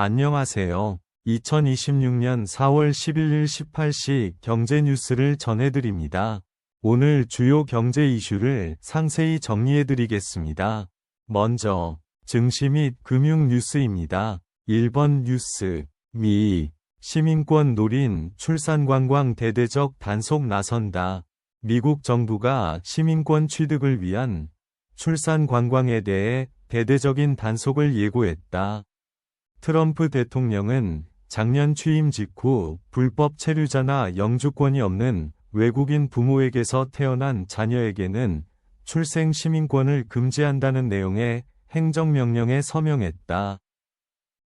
안녕하세요. 2026년 4월 11일 18시 경제 뉴스를 전해드립니다. 오늘 주요 경제 이슈를 상세히 정리해드리겠습니다. 먼저 증시 및 금융 뉴스입니다. 1번 뉴스. 미 시민권 노린 출산관광 대대적 단속 나선다. 미국 정부가 시민권 취득을 위한 출산관광에 대해 대대적인 단속을 예고했다. 트럼프 대통령은 작년 취임 직후 불법 체류자나 영주권이 없는 외국인 부모에게서 태어난 자녀에게는 출생 시민권을 금지한다는 내용의 행정명령에 서명했다.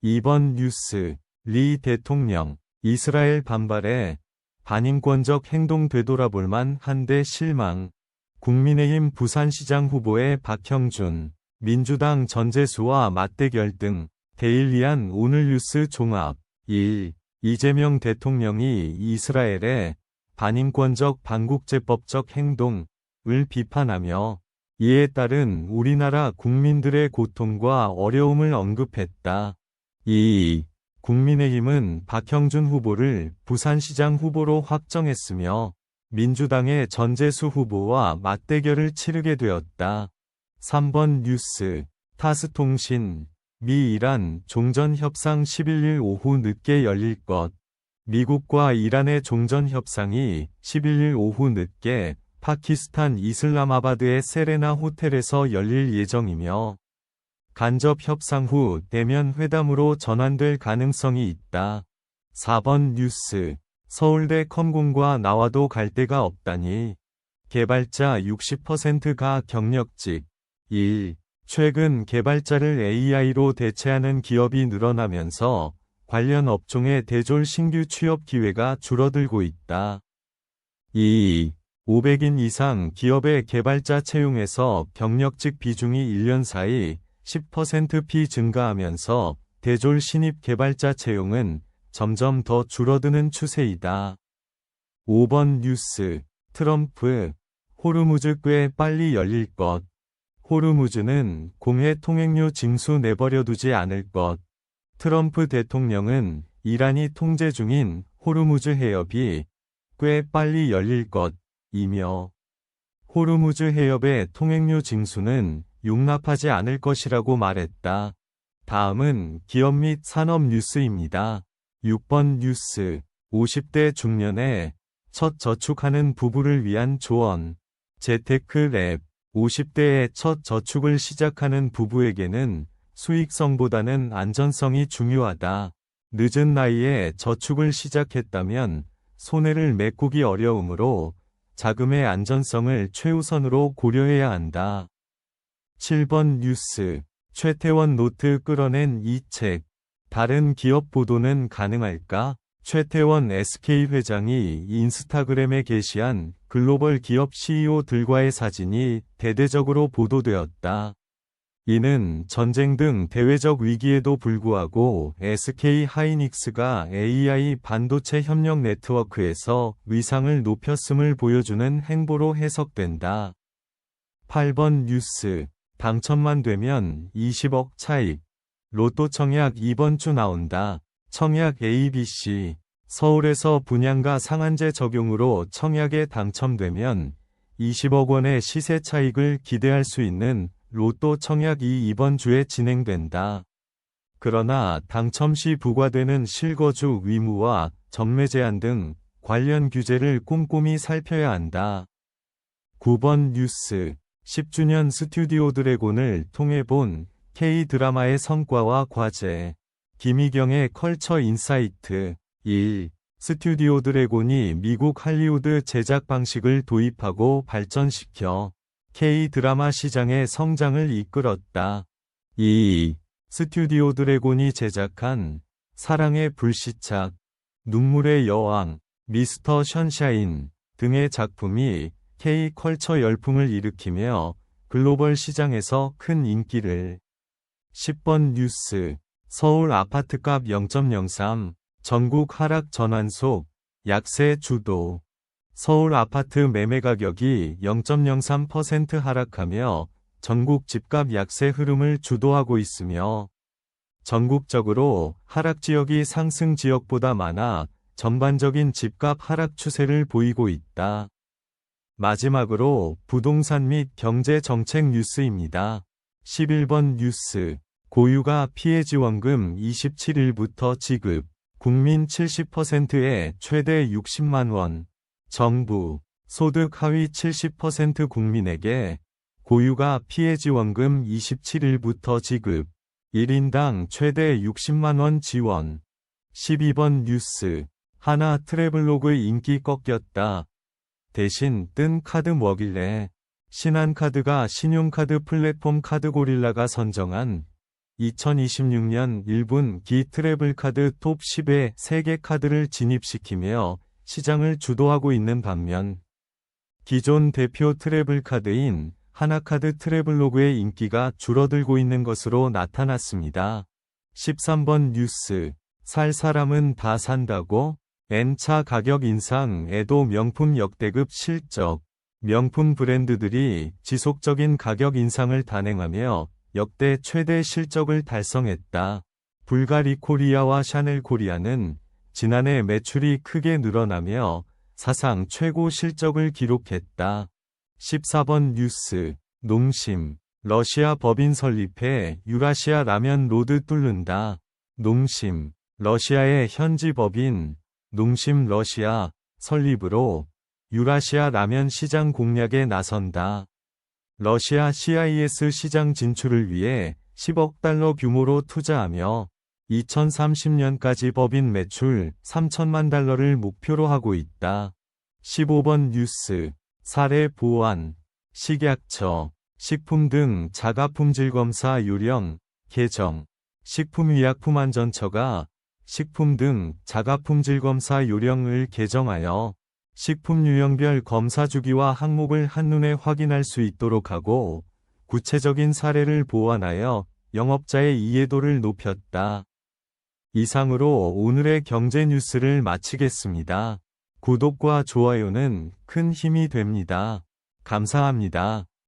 2번 뉴스. 리 대통령. 이스라엘 반발에 반인권적 행동 되돌아볼만 한데 실망. 국민의힘 부산시장 후보의 박형준, 민주당 전재수와 맞대결 등 데일리한 오늘 뉴스 종합. 1. 이재명 대통령이 이스라엘의 반인권적 반국제법적 행동을 비판하며 이에 따른 우리나라 국민들의 고통과 어려움을 언급했다. 2. 국민의힘은 박형준 후보를 부산시장 후보로 확정했으며 민주당의 전재수 후보와 맞대결을 치르게 되었다. 3번 뉴스. 타스통신. 미 이란 종전협상 11일 오후 늦게 열릴 것. 미국과 이란의 종전협상이 11일 오후 늦게 파키스탄 이슬람아바드의 세레나 호텔에서 열릴 예정이며 간접 협상 후 대면 회담으로 전환될 가능성이 있다. 4번 뉴스. 서울대 컴공과 나와도 갈 데가 없다니. 개발자 60%가 경력직. 1. 최근 개발자를 AI로 대체하는 기업이 늘어나면서 관련 업종의 대졸 신규 취업 기회가 줄어들고 있다. 2. 500인 이상 기업의 개발자 채용에서 경력직 비중이 1년 사이 10% 증가하면서 대졸 신입 개발자 채용은 점점 더 줄어드는 추세이다. 5번 뉴스. 트럼프. 호르무즈 꽤 빨리 열릴 것. 호르무즈는 공해 통행료 징수 내버려 두지 않을 것. 트럼프 대통령은 이란이 통제 중인 호르무즈 해협이 꽤 빨리 열릴 것이며 호르무즈 해협의 통행료 징수는 용납하지 않을 것이라고 말했다. 다음은 기업 및 산업 뉴스입니다. 6번 뉴스. 50대 중년에 첫 저축하는 부부를 위한 조언. 재테크랩. 50대에 첫 저축을 시작하는 부부에게는 수익성보다는 안전성이 중요하다. 늦은 나이에 저축을 시작했다면 손해를 메꾸기 어려우므로 자금의 안전성을 최우선으로 고려해야 한다. 7번 뉴스. 최태원 노트 끌어낸 이 책. 다른 기업 보도는 가능할까? 최태원 SK 회장이 인스타그램에 게시한 글로벌 기업 CEO들과의 사진이 대대적으로 보도되었다. 이는 전쟁 등 대외적 위기에도 불구하고 SK 하이닉스가 AI 반도체 협력 네트워크에서 위상을 높였음을 보여주는 행보로 해석된다. 8번 뉴스. 당첨만 되면 20억 차익. 로또 청약 이번 주 나온다. 청약 ABC. 서울에서 분양가 상한제 적용으로 청약에 당첨되면 20억 원의 시세 차익을 기대할 수 있는 로또 청약이 이번 주에 진행된다. 그러나 당첨 시 부과되는 실거주 의무와 전매 제한 등 관련 규제를 꼼꼼히 살펴야 한다. 9번 뉴스. 10주년 스튜디오 드래곤을 통해 본 K-드라마의 성과와 과제. 김희경의 컬처 인사이트. 1. 스튜디오 드래곤이 미국 할리우드 제작 방식을 도입하고 발전시켜 K-드라마 시장의 성장을 이끌었다. 2. 스튜디오 드래곤이 제작한 사랑의 불시착, 눈물의 여왕, 미스터 션샤인 등의 작품이 K-컬처 열풍을 일으키며 글로벌 시장에서 큰 인기를. 10번 뉴스. 서울 아파트값 0.03. 전국 하락 전환 속 약세 주도. 서울 아파트 매매 가격이 0.03% 하락하며 전국 집값 약세 흐름을 주도하고 있으며 전국적으로 하락 지역이 상승 지역보다 많아 전반적인 집값 하락 추세를 보이고 있다. 마지막으로 부동산 및 경제 정책 뉴스입니다. 11번 뉴스. 고유가 피해 지원금 27일부터 지급. 국민 70%에 최대 60만 원. 정부. 소득 하위 70% 국민에게 고유가 피해 지원금 27일부터 지급. 1인당 최대 60만 원 지원. 12번 뉴스. 하나 트래블로그 인기 꺾였다. 대신 뜬 카드 뭐길래? 신한카드가 신용카드 플랫폼 카드고릴라가 선정한 2026년 1분기 트래블카드 톱 10에 세계 카드를 진입시키며 시장을 주도하고 있는 반면 기존 대표 트래블카드인 하나카드 트래블로그의 인기가 줄어들고 있는 것으로 나타났습니다. 13번 뉴스. 살 사람은 다 산다고? N차 가격 인상에도 명품 역대급 실적. 명품 브랜드들이 지속적인 가격 인상을 단행하며 역대 최대 실적을 달성했다. 불가리 코리아와 샤넬 코리아는 지난해 매출이 크게 늘어나며 사상 최고 실적을 기록했다. 14번 뉴스. 농심. 러시아 법인 설립해 유라시아 라면 로드 뚫는다. 농심. 러시아의 현지 법인 농심 러시아 설립으로 유라시아 라면 시장 공략에 나선다. 러시아 CIS 시장 진출을 위해 10억 달러 규모로 투자하며 2030년까지 법인 매출 3천만 달러를 목표로 하고 있다. 15번 뉴스. 사례 보완. 식약처. 식품 등 자가품질검사 요령 개정. 식품의약품안전처가 식품 등 자가품질검사 요령을 개정하여 식품 유형별 검사 주기와 항목을 한눈에 확인할 수 있도록 하고 구체적인 사례를 보완하여 영업자의 이해도를 높였다. 이상으로 오늘의 경제 뉴스를 마치겠습니다. 구독과 좋아요는 큰 힘이 됩니다. 감사합니다.